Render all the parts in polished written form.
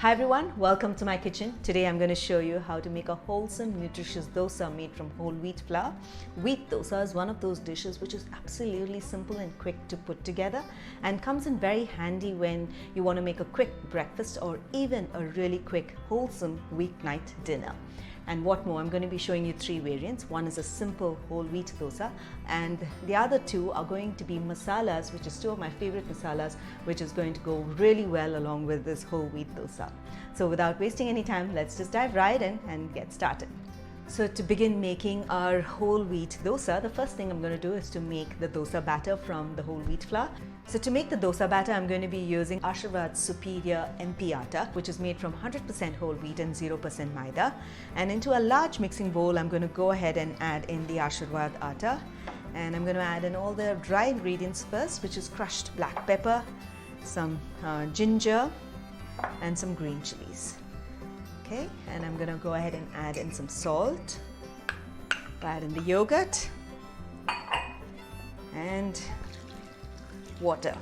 Hi everyone, welcome to my kitchen. Today I'm going to show you how to make a wholesome, nutritious dosa made from whole wheat flour. Wheat dosa is one of those dishes which is absolutely simple and quick to put together and comes in very handy when you want to make a quick breakfast or even a really quick, wholesome weeknight dinner. And what more, I'm going to be showing you three variants. One is a simple whole wheat dosa and the other two are going to be masalas, which is two of my favorite masalas, which is going to go really well along with this whole wheat dosa. So without wasting any time, let's just dive right in and get started. So to begin making our whole wheat dosa, the first thing I'm going to do is to make the dosa batter from the whole wheat flour. So to make the dosa batter, I'm going to be using Archana Superior MP atta, which is made from 100% whole wheat and 0% maida. And into a large mixing bowl, I'm going to go ahead and add in the Archana atta. And I'm going to add in all the dry ingredients first, which is crushed black pepper, some ginger, and some green chilies. Okay, and I'm going to go ahead and add in some salt, add in the yogurt and water.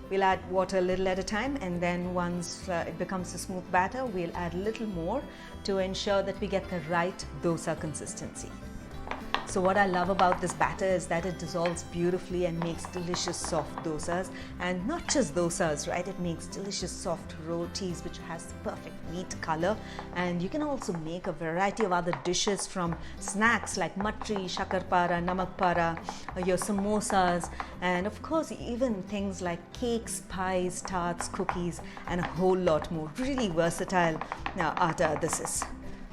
We'll add water a little at a time, and then once it becomes a smooth batter, we'll add a little more to ensure that we get the right dosa consistency. So what I love about this batter is that it dissolves beautifully and makes delicious soft dosas, and not just dosas, right? It makes delicious soft rotis which has the perfect wheat color, and you can also make a variety of other dishes from snacks like matri, shakarpara, namakpara, your samosas, and of course even things like cakes, pies, tarts, cookies, and a whole lot more. Really versatile atta this is.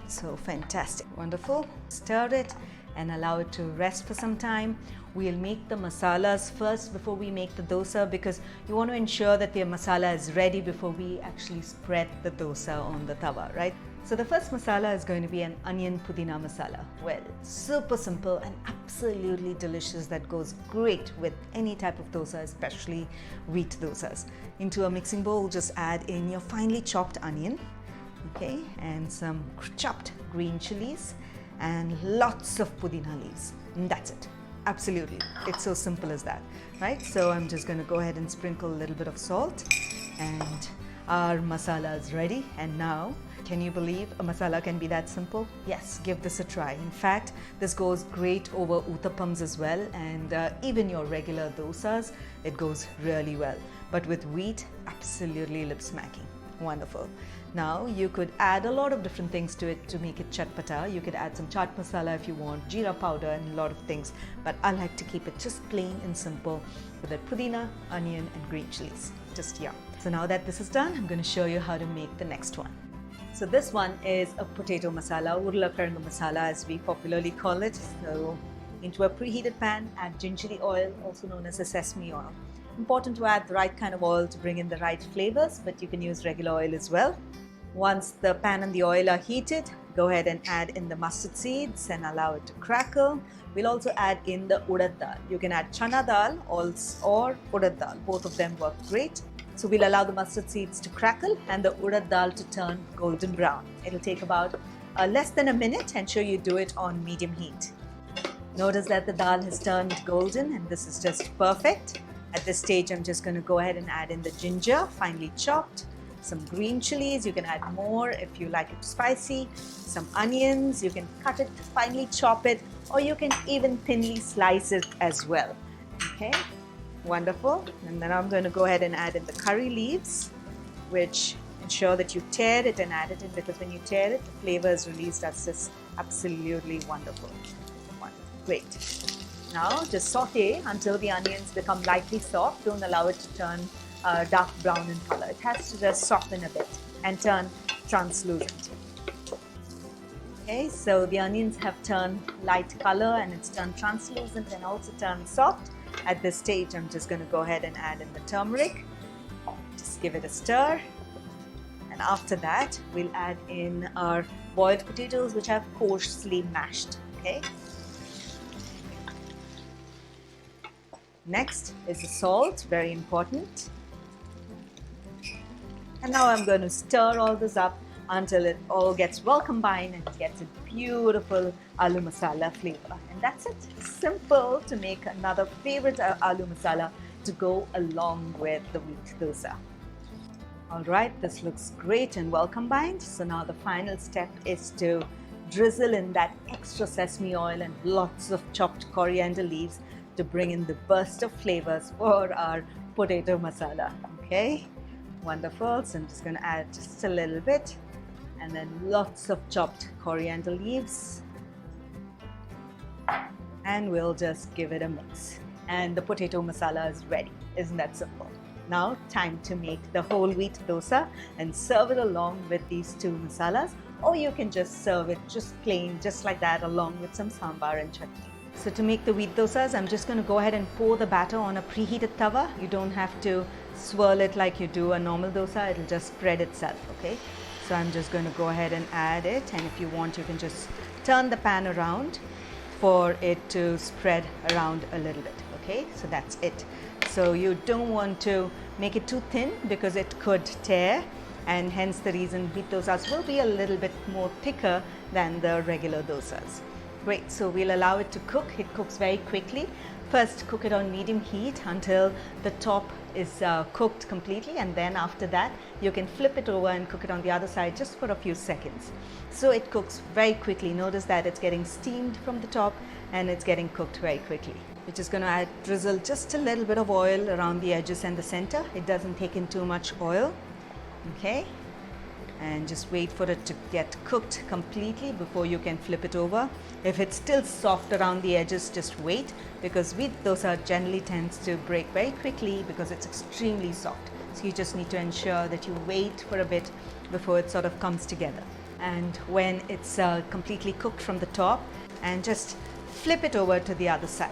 So fantastic, wonderful. Stir it and allow it to rest for some time. We'll make the masalas first before we make the dosa, because you want to ensure that the masala is ready before we actually spread the dosa on the tawa, right? So the first masala is going to be an onion pudina masala. Well, super simple and absolutely delicious, that goes great with any type of dosa, especially wheat dosas. Into a mixing bowl, just add in your finely chopped onion, okay, and some chopped green chilies, and lots of pudina leaves, and that's it. Absolutely, it's so simple as that, right? So I'm just going to go ahead and sprinkle a little bit of salt, and our masala is ready. And now, can you believe a masala can be that simple? Yes, give this a try. In fact, this goes great over uttappams as well, and even your regular dosas, it goes really well. But with wheat, absolutely lip smacking. Wonderful. Now you could add a lot of different things to it to make it chatpata. You could add some chaat masala if you want, jeera powder, and a lot of things. But I like to keep it just plain and simple with that pudina, onion, and green chilies. Just yum. So now that this is done, I'm going to show you how to make the next one. So this one is a potato masala, urlakaranga masala as we popularly call it. So into a preheated pan, add gingerly oil, also known as a sesame oil. Important to add the right kind of oil to bring in the right flavors, but you can use regular oil as well. Once the pan and the oil are heated, go ahead and add in the mustard seeds and allow it to crackle. We'll also add in the urad dal. You can add chana dal or urad dal. Both of them work great. So we'll allow the mustard seeds to crackle and the urad dal to turn golden brown. It'll take about less than a minute. Ensure you do it on medium heat. Notice that the dal has turned golden, and this is just perfect. At this stage, I'm just going to go ahead and add in the ginger, finely chopped, some green chilies, you can add more if you like it spicy, some onions, you can cut it, finely chop it, or you can even thinly slice it as well. Okay, wonderful. And then I'm going to go ahead and add in the curry leaves, which ensure that you tear it and add it in, because when you tear it, the flavor is released. That's just absolutely wonderful. Great. Now just saute until the onions become lightly soft. Don't allow it to turn dark brown in color. It has to just soften a bit and turn translucent. Okay, so the onions have turned light color and it's turned translucent and also turned soft. At this stage, I'm just going to go ahead and add in the turmeric. Just give it a stir. And after that, we'll add in our boiled potatoes, which I've coarsely mashed. Okay. Next is the salt, very important. And now I'm going to stir all this up until it all gets well combined and gets a beautiful aloo masala flavor. And that's it. Simple to make another favorite aloo masala to go along with the wheat dosa. All right, this looks great and well combined. So now the final step is to drizzle in that extra sesame oil and lots of chopped coriander leaves to bring in the burst of flavors for our potato masala. Okay, wonderful. So I'm just going to add just a little bit, and then lots of chopped coriander leaves, and we'll just give it a mix. And the potato masala is ready. Isn't that simple? Now time to make the whole wheat dosa and serve it along with these two masalas, or you can just serve it just plain, just like that, along with some sambar and chutney. So to make the wheat dosas, I'm just going to go ahead and pour the batter on a preheated tawa. You don't have to swirl it like you do a normal dosa, it'll just spread itself, okay? So I'm just going to go ahead and add it, and if you want, you can just turn the pan around for it to spread around a little bit, okay? So that's it. So you don't want to make it too thin because it could tear, and hence the reason wheat dosas will be a little bit more thicker than the regular dosas. Great, so we'll allow it to cook. It cooks very quickly. First, cook it on medium heat until the top is cooked completely, and then after that you can flip it over and cook it on the other side just for a few seconds. So it cooks very quickly. Notice that it's getting steamed from the top and it's getting cooked very quickly. We're just going to drizzle just a little bit of oil around the edges and the center. It doesn't take in too much oil, okay? And just wait for it to get cooked completely before you can flip it over. If it's still soft around the edges, just wait, because wheat dosa generally tends to break very quickly because it's extremely soft. So you just need to ensure that you wait for a bit before it sort of comes together. And when it's completely cooked from the top, and just flip it over to the other side.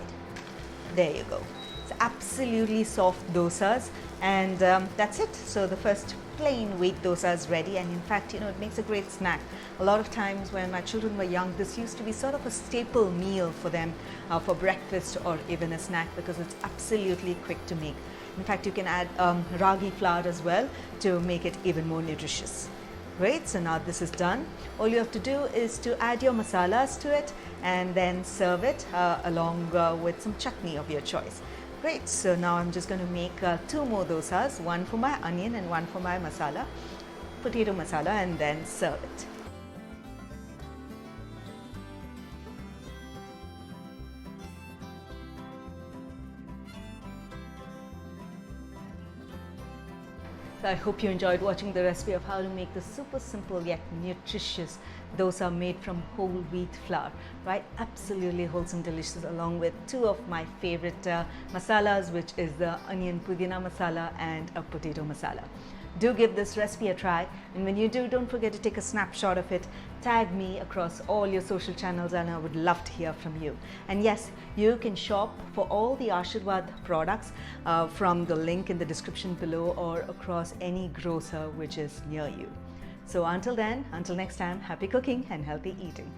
There you go. It's absolutely soft dosas, and that's it. So the first plain wheat dosa is ready, and in fact, you know, it makes a great snack. A lot of times when my children were young, this used to be sort of a staple meal for them for breakfast or even a snack, because it's absolutely quick to make. In fact, you can add ragi flour as well to make it even more nutritious. Great, so now this is done. All you have to do is to add your masalas to it and then serve it along with some chutney of your choice. Great, so now I'm just going to make two more dosas, one for my onion and one for my masala, potato masala, and then serve it. So I hope you enjoyed watching the recipe of how to make the super simple yet nutritious dosa made from whole wheat flour, right? Absolutely wholesome, delicious, along with two of my favorite masalas, which is the onion pudina masala and a potato masala. Do give this recipe a try, and when you do, don't forget to take a snapshot of it, tag me across all your social channels, and I would love to hear from you. And yes, you can shop for all the Ashirwad products from the link in the description below, or across any grocer which is near you. So until then, until next time, happy cooking and healthy eating.